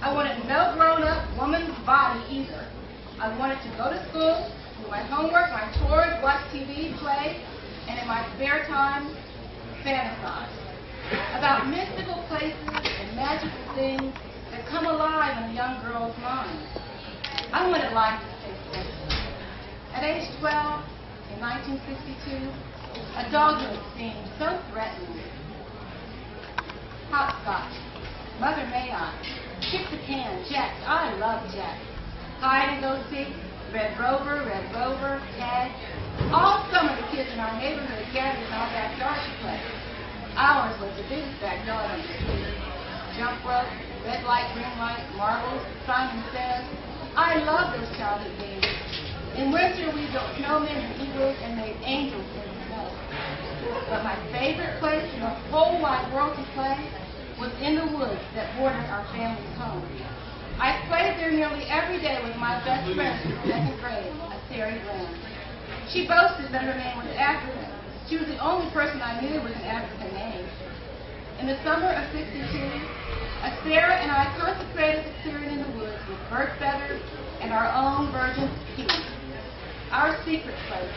I wanted no grown-up woman's body either. I wanted to go to school, do my homework, my chores, watch TV, play, and in my spare time, fantasize about mystical places and magical things that come alive in a young girl's mind. I wanted life to stay simple. At age 12, in 1962, adulthood seemed so threatening. Hopscotch, Mother May I, kick the can, Jacks, I love Jacks. Hide and go seek, Red Rover, tag. All summer the kids in our neighborhood gathered in our backyard to play. Ours was the biggest backyard on the street. Jump rope, red light, green light, marbles, Simon Says. I love those childhood games. In winter we built snowmen and igloos and made angels in the snow. But my favorite place in the whole wide world to play was in the woods that bordered our family's home. I played there nearly every day with my best friend in second grade, a Sarah Glenn. She boasted that her name was African. She was the only person I knew with an African name. In the summer of '62, Sarah and I consecrated the clearing in the woods with bird feathers and our own virgin tea. Our secret place,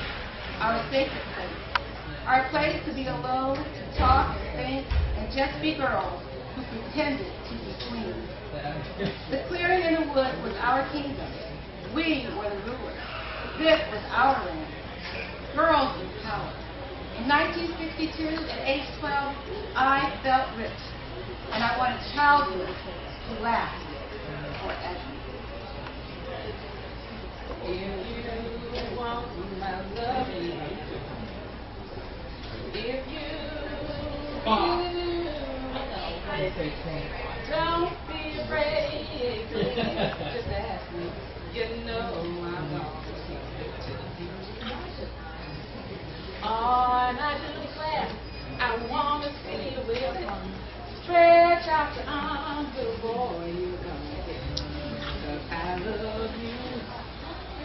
our sacred place, our place to be alone, to talk and think, and just be girls who pretended to be queens. The clearing in the woods was our kingdom. We were the rulers. This was our land. Girls in power. In 1962, at age 12, I felt rich, and I wanted childhood to last forever. If you want my love, if you don't be afraid, just ask me. You know I'm gonna keep it to the on I do declare, I want to see you with it. Stretch out your arms, little boy, you're gonna get it. 'Cause I love you.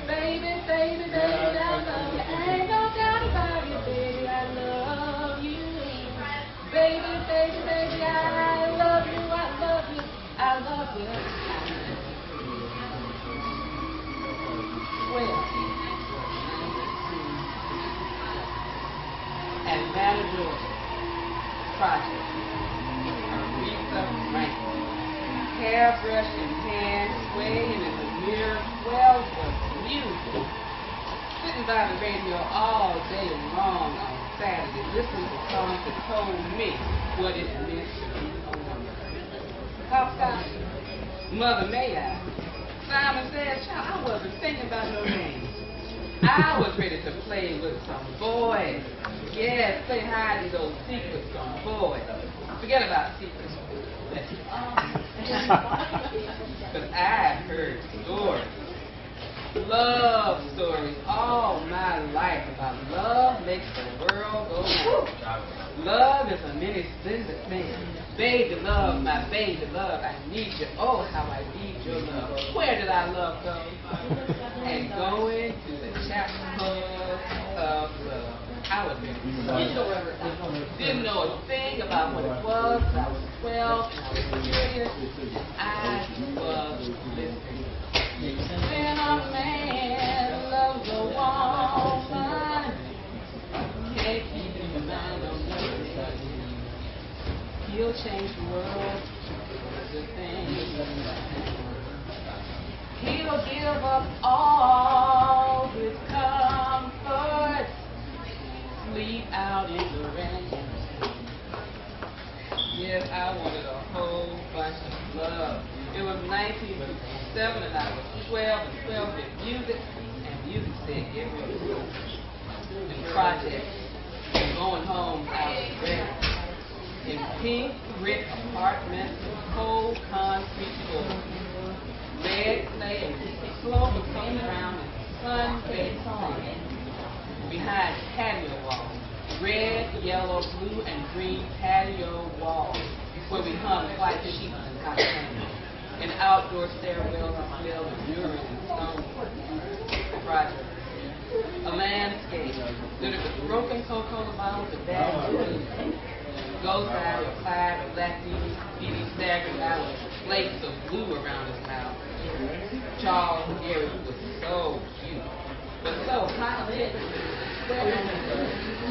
Baby, baby, baby, I love you. Ain't no doubt about it, baby, I love you. Baby, baby, baby, I love you, I love you, I love you. Well, at Matador Project, Aretha Franklin, hairbrush in hand, swaying in the mirror, 12 was music. Sitting by the radio all day long on Saturday, listening to songs that told me what it meant to be a woman. Hopscotch, Mother May I, Simon Says, child, I wasn't thinking about no names. I was ready to play with some boys. Yes, play hide and go seek with some boys. Forget about secrets. But I've heard stories, love stories all my life about love makes the world go round. Love is a many splendid thing. Baby love, my baby love, I need you. Oh, how I need your love. Where did our love go? And going to the chapel of love. I was there. Didn't know a thing about what it was. I was 12, and I was curious, and I was listening. When a man loves a woman, can't keep his mind on nothing. He'll change the world to the things. He'll give up all his comfort, sleep out in the rain. Yes, I wanted a whole bunch of love. It was 1957 and I was 12, and 12 did music, and music said get ready. The project, going home, I was ready. In pink brick apartments, cold concrete floors, red clay and slope was coming around in sun-baked corn. Behind patio walls, red, yellow, blue, and green patio walls, where we hung white sheets and cotton candy, and outdoor stairwells filled with urine and stone. Project. A landscape littered with broken Coca-Cola bottles and bad food. Goes by or Clyde or Black Dee staggered out with flakes of glue around his mouth. Charles Gary was so cute, but so hot-headed.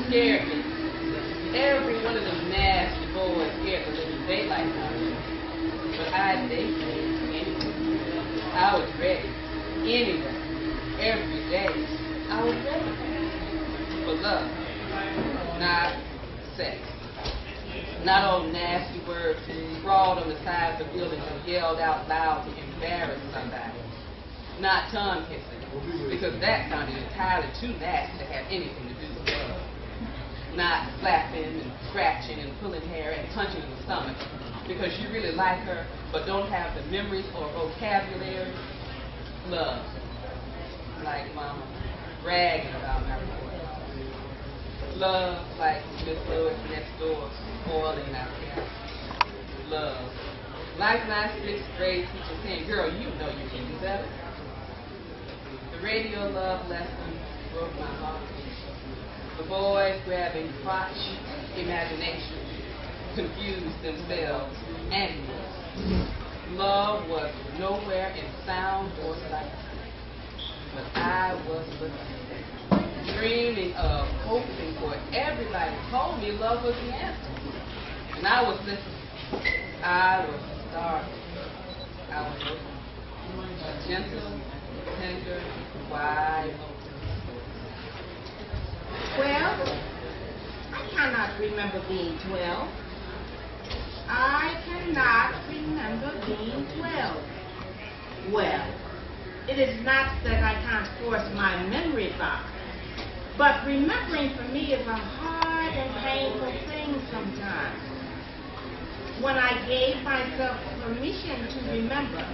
Scared me. Every one of them nasty boys scared the living daylight out of me. But I dated anyway. I was ready. Anyway. Every day. I was ready. For love. Not sex. Not all nasty words scrawled on the sides of buildings and yelled out loud to embarrass somebody. Not tongue kissing, because that sounded entirely too nasty to have anything to do with love. Not slapping and scratching and pulling hair and punching in the stomach, because you really like her but don't have the memories or vocabulary. Love. Like mama bragging about my report. Love like Miss Lewis next door spoiling our parents. Love. Like my 6th grade teacher saying, girl, you know you can do better. The radio love lesson broke my heart. The boys grabbing crotch imagination confused themselves and me. Love was nowhere in sound or sight. But I was looking, dreaming of, hoping for. Everybody told me love was the answer. And I was listening. I was starving. I was open. A gentle, tender, wide open. Well, I cannot remember being 12. I cannot remember being 12. Well, it is not that I can't force my memory back, but remembering for me is a hard and painful thing sometimes. When I gave myself permission to remember,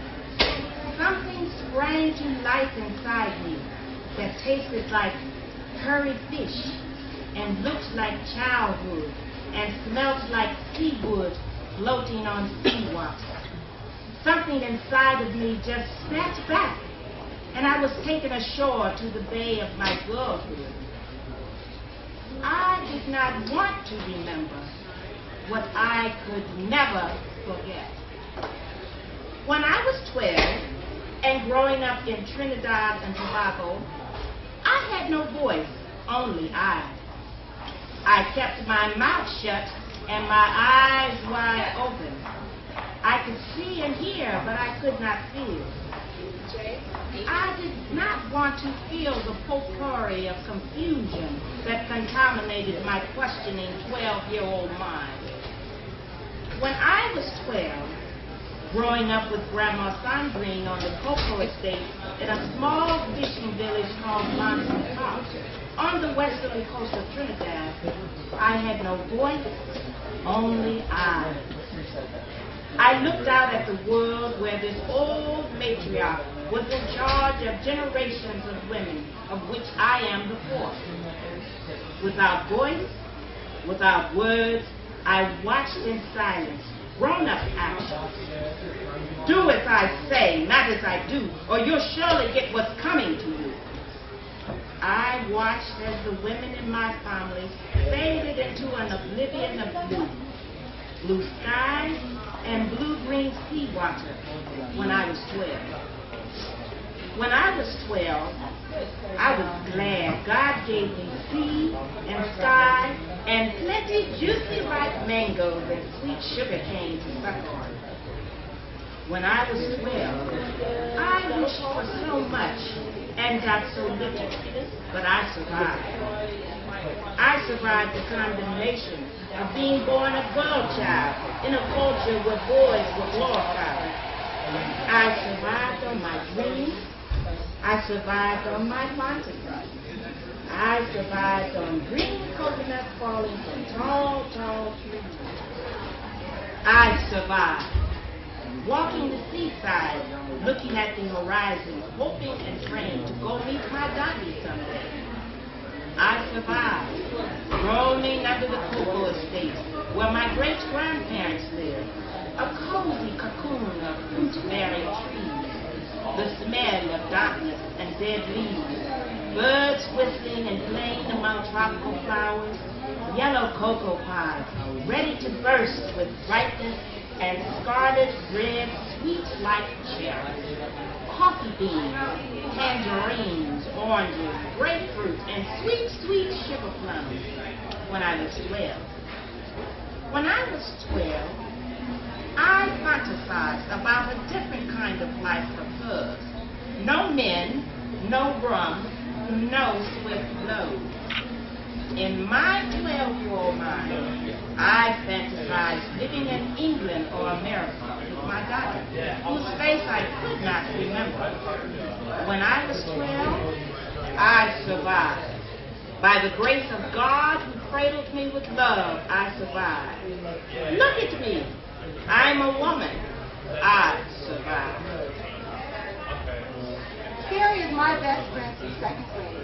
something sprang to life inside me that tasted like curried fish and looked like childhood and smelt like seawood floating on sea water. Something inside of me just snapped back, and I was taken ashore to the bay of my girlhood. I did not want to remember what I could never forget. When I was 12 and growing up in Trinidad and Tobago, I had no voice, only eyes. I kept my mouth shut and my eyes wide open. I could see and hear, but I could not feel. I did not want to feel the potpourri of confusion that contaminated my questioning 12-year-old mind. When I was 12, growing up with Grandma Sandrine on the cocoa estate in a small fishing village called Monson Park on the westerly coast of Trinidad, I had no voice, only eyes. I looked out at the world where this old matriarch was in charge of generations of women, of which I am the fourth. Without voice, without words, I watched in silence, grown-up action. Do as I say, not as I do, or you'll surely get what's coming to you. I watched as the women in my family faded into an oblivion of blue skies and blue-green seawater when I was 12. When I was 12, I was glad God gave me sea and sky and plenty juicy ripe mangoes and sweet sugar cane to suck on. When I was 12, I wished for so much and got so little, but I survived. I survived the condemnation of being born a girl child in a culture where boys were glorified. I survived on my dreams. I survived on my fantasies. I survived on green coconuts falling from tall, tall trees. I survived walking the seaside, looking at the horizon, hoping and praying to go meet my daddy someday. I survived roaming under the cocoa estate where my great-grandparents lived, a cozy cocoon of fruit-bearing trees, the smell of darkness and dead leaves, birds whistling and playing among tropical flowers, yellow cocoa pods ready to burst with brightness and scarlet red sweet like cherries, coffee beans, tangerines, oranges, grapefruit, and sweet, sweet sugar plums when I was 12. When I was 12, I fantasized about a different kind of life for thugs. No men, no rum, no swift blows. In my 12-year-old mind, I fantasized living in England or America with my daughter, whose face I could not remember. When I was 12, I survived. By the grace of God who cradled me with love, I survived. Look at me. I'm a woman. I survived. Carrie is my best friend since second grade.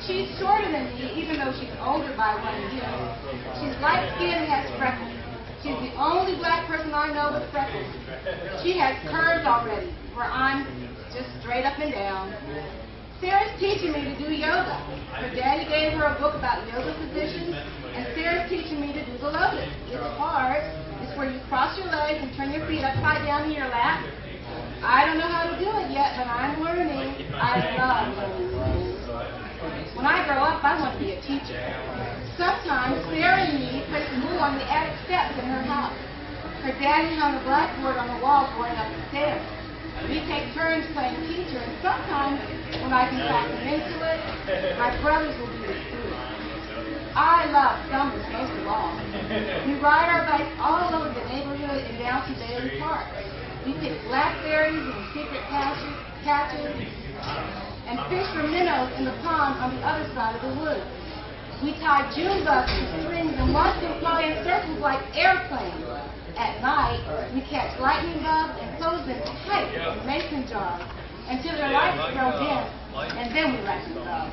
She's shorter than me, even though she's older by 1 year. She's light-skinned and has freckles. She's the only black person I know with freckles. She has curves already, where I'm just straight up and down. Sarah's teaching me to do yoga. Her daddy gave her a book about yoga positions, and Sarah's teaching me to do the lotus. It's hard. It's where you cross your legs and turn your feet upside down in your lap. I don't know how to do it yet, but I'm learning. I love learning. When I grow up, I want to be a teacher. Sometimes Sarah and me play pool on the attic steps in her house. Her daddy hung a blackboard on the wall going up the stairs. We take turns playing teacher, and sometimes, when I can talk them into it, my brothers will be the students. I love summers most of all. We ride our bikes all over the neighborhood and down to Bailey Park. We pick blackberries in secret patches and fish for minnows in the pond on the other side of the woods. We tie June bugs to strings and watch them fly in circles like airplanes. At night, we catch lightning bugs and close them tight in mason jars until their lights grow dim, and then we let them go.